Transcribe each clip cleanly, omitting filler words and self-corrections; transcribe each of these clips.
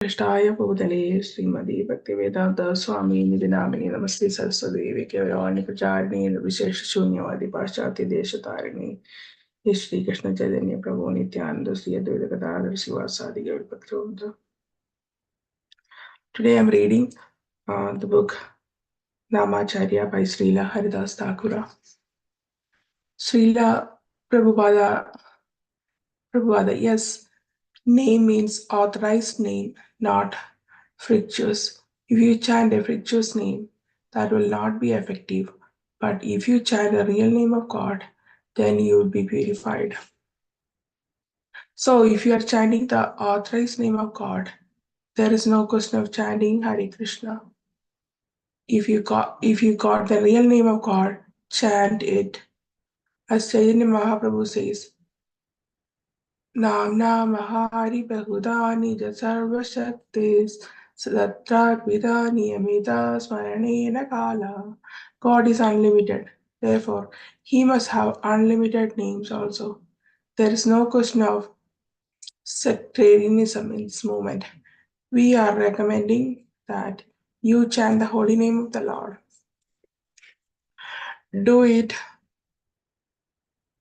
Krishnaya Bhutale Srimadi Bhaktivedanta Swami Nidinamini Namaste Saraswati Kevaravani Pracharini Vishesha Shunyavadi Paschati Deshatarini Shri Krishna Chaitanya Prabhu Nityananda Sri Advaita Gadadhar Srivasadi Gaur Bhaktivinoda. Today I am reading the book Namacharya by Srila Haridasa Thakura. Srila Prabhupada, yes, name means authorized name, not frictious. If you chant a frictious name, that will not be effective. But if you chant the real name of God, then you will be purified. So if you are chanting the authorized name of God, there is no question of chanting Hare Krishna. If you got the real name of God, chant it. As Chaitanya Mahaprabhu says, Namna Mahari Bahudani Sarva Shaktis Sadatrat Vidani Amita Smaranena Kala. God is unlimited. Therefore, he must have unlimited names also. There is no question of sectarianism in this movement. We are recommending that you chant the holy name of the Lord. Do it.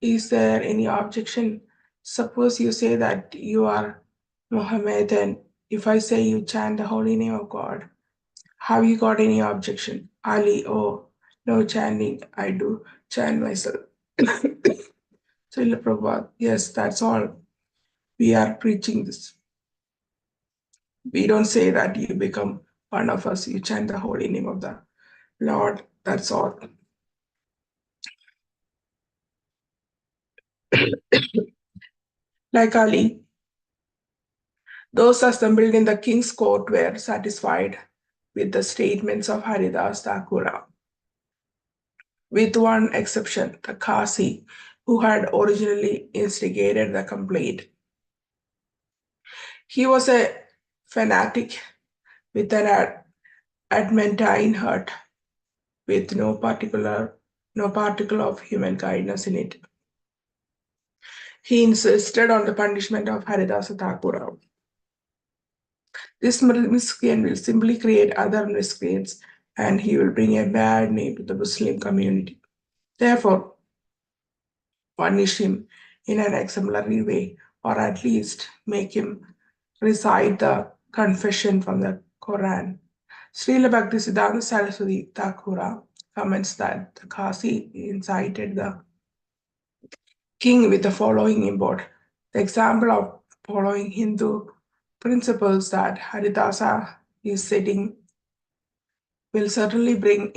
Is there any objection? Suppose you say that you are Muhammad, and if I say you chant the holy name of God, have you got any objection? Ali, oh, no chanting, I do chant myself. Srila Prabhupada, yes, that's all. We are preaching this. We don't say that you become one of us, you chant the holy name of the Lord, that's all. Like Ali, those assembled in the king's court were satisfied with the statements of Haridasa Thakura, with one exception, the Kasi, who had originally instigated the complaint. He was a fanatic with an adamantine heart, with no particle of human kindness in it. He insisted on the punishment of Haridasa Thakura. This miscreant will simply create other miscreants, and he will bring a bad name to the Muslim community. Therefore, punish him in an exemplary way, or at least make him recite the confession from the Quran. Srila Bhaktisiddhanta Saraswati Thakura comments that the Kasi incited the king with the following import. The example of following Hindu principles that Haridasa is setting will certainly bring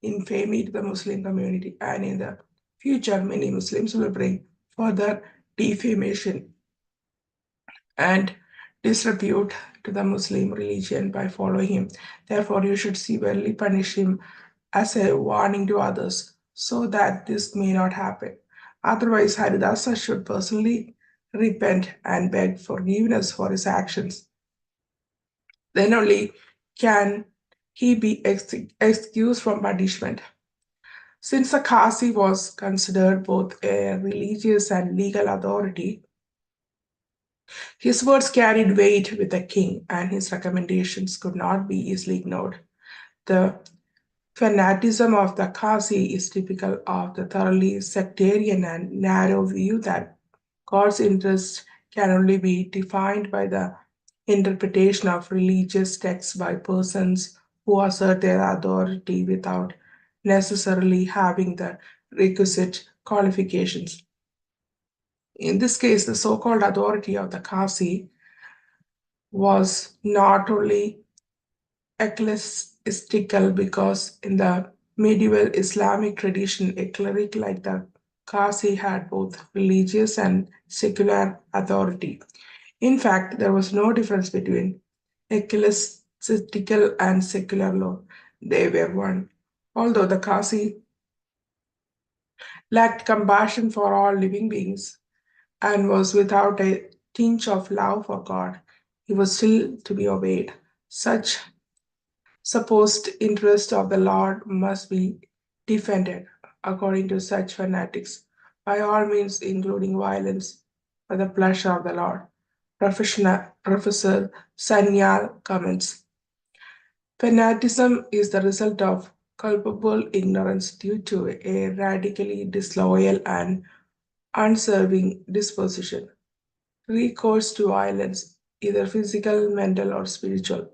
infamy to the Muslim community, and in the future, many Muslims will bring further defamation and disrepute to the Muslim religion by following him. Therefore, you should severely punish him as a warning to others so that this may not happen. Otherwise, Haridasa should personally repent and beg forgiveness for his actions. Then only can he be excused from punishment. Since the Kasi was considered both a religious and legal authority, his words carried weight with the king, and his recommendations could not be easily ignored. The fanaticism of the Kasi is typical of the thoroughly sectarian and narrow view that God's interests can only be defined by the interpretation of religious texts by persons who assert their authority without necessarily having the requisite qualifications. In this case, the so-called authority of the Kasi was not only ecclesiastical, because in the medieval Islamic tradition, a cleric like the Kasi had both religious and secular authority. In fact, there was no difference between ecclesiastical and secular law. They were one. Although the Kasi lacked compassion for all living beings and was without a tinge of love for God, he was still to be obeyed. Such supposed interest of the Lord must be defended, according to such fanatics, by all means, including violence, for the pleasure of the Lord. Professor Sanyal comments. Fanaticism is the result of culpable ignorance due to a radically disloyal and unserving disposition. Recourse to violence, either physical, mental, or spiritual,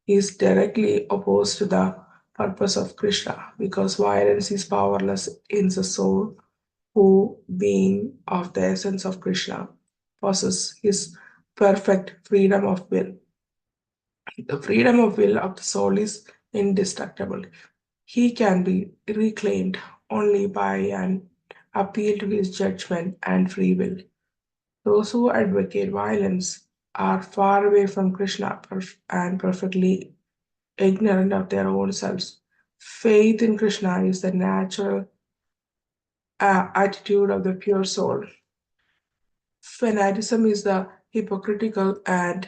is directly opposed to the purpose of Krishna because violence is powerless in the soul who, being of the essence of Krishna, possesses his perfect freedom of will. The freedom of will of the soul is indestructible. He can be reclaimed only by an appeal to his judgment and free will. Those who advocate violence are far away from Krishna and perfectly ignorant of their own selves. Faith in Krishna is the natural attitude of the pure soul. Fanaticism is the hypocritical and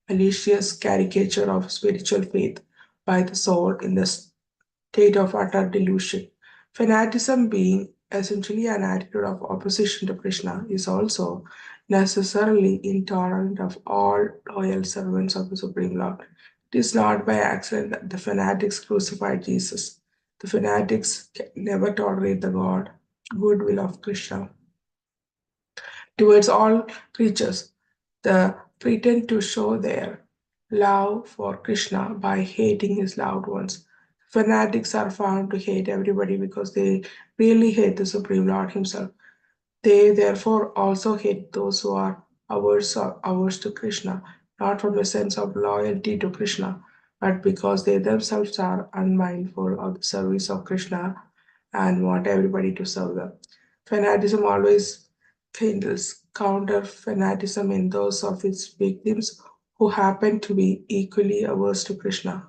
malicious caricature of spiritual faith by the soul in the state of utter delusion. Fanaticism, being essentially an attitude of opposition to Krishna, is also necessarily intolerant of all loyal servants of the Supreme Lord. It is not by accident that the fanatics crucified Jesus. The fanatics can never tolerate the God, goodwill of Krishna towards all creatures. They pretend to show their love for Krishna by hating his loved ones. Fanatics are found to hate everybody because they really hate the Supreme Lord Himself. They therefore also hate those who are averse to Krishna, not from a sense of loyalty to Krishna, but because they themselves are unmindful of the service of Krishna and want everybody to serve them. Fanaticism always kindles counter fanaticism in those of its victims who happen to be equally averse to Krishna,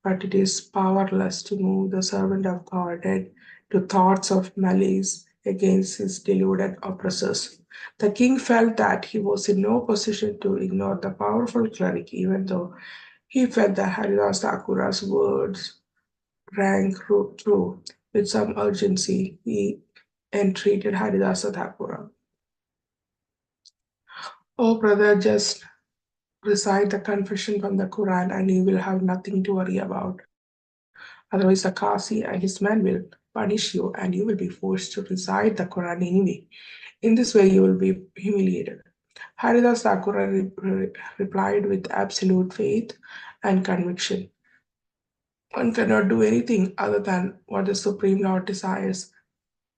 but it is powerless to move the servant of God to thoughts of malice against his deluded oppressors. The king felt that he was in no position to ignore the powerful cleric, even though he felt that Haridasa Thakura's words rang true. With some urgency, he entreated Haridasa Thakura. Oh, brother, just recite the confession from the Quran and you will have nothing to worry about. Otherwise, the Kasi and his men will punish you and you will be forced to recite the Quran anyway. In this way, you will be humiliated. Haridas Thakura replied with absolute faith and conviction. One cannot do anything other than what the Supreme Lord desires.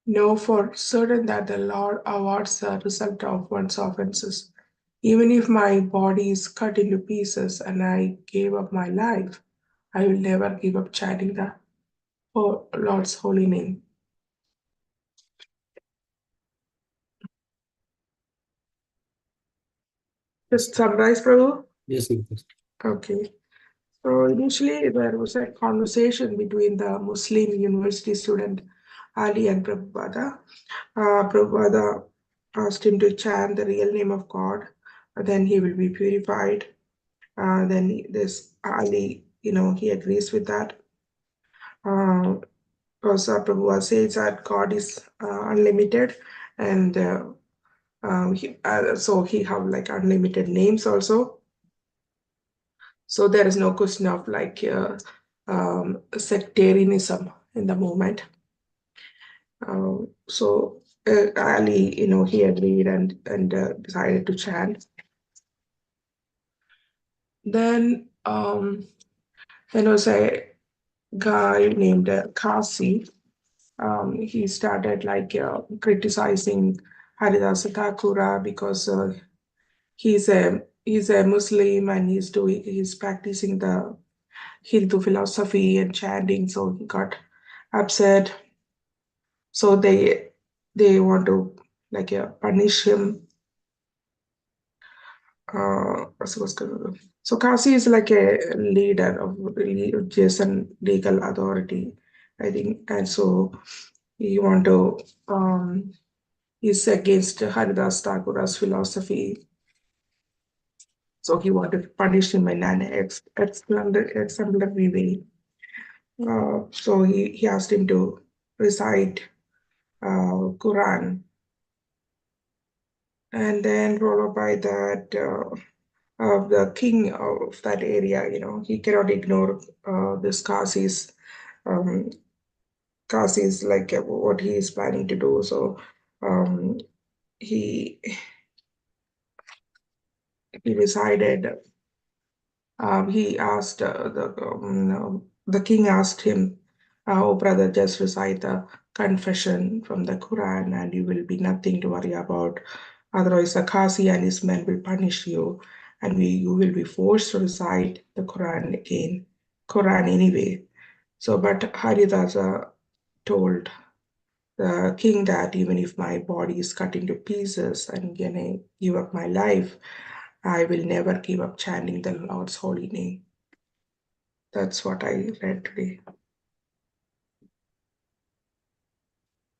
Know for certain that the Lord awards the result of one's offenses. Even if my body is cut into pieces and I gave up my life, I will never give up chanting the Lord's holy name. Just summarize, Prabhu. Yes, yes. Okay. So initially, there was a conversation between the Muslim university student Ali and Prabhupada. Prabhupada asked him to chant the real name of God, then he will be purified. Then this Ali, he agrees with that. Because Prabhupada says that God is unlimited, and so he have like unlimited names also. So there is no question of like sectarianism in the movement. So Ali, he agreed and decided to chant. Then there was a guy named Kasi. He started like criticizing Haridasa Thakura because he's a Muslim and he's practicing the Hindu philosophy and chanting, so he got upset. So they want to like punish him. So Kasi is like a leader of religious and legal authority, I think, and so he want to he's against Haridas Thakura's philosophy. So he wanted to punish him in an exemplary way. So he asked him to recite Quran. And then followed by that, the king of that area, he cannot ignore this um, Kasi's like what he is planning to do. So um, he he decided. He asked the king asked him, "Oh brother, just recite the confession from the Quran, and you will be nothing to worry about. Otherwise, the Kasi and his men will punish you, and you will be forced to recite the Quran anyway." So, but Haridasa told the king that even if my body is cut into pieces and gonna give up my life, I will never give up chanting the Lord's holy name. That's what I read today.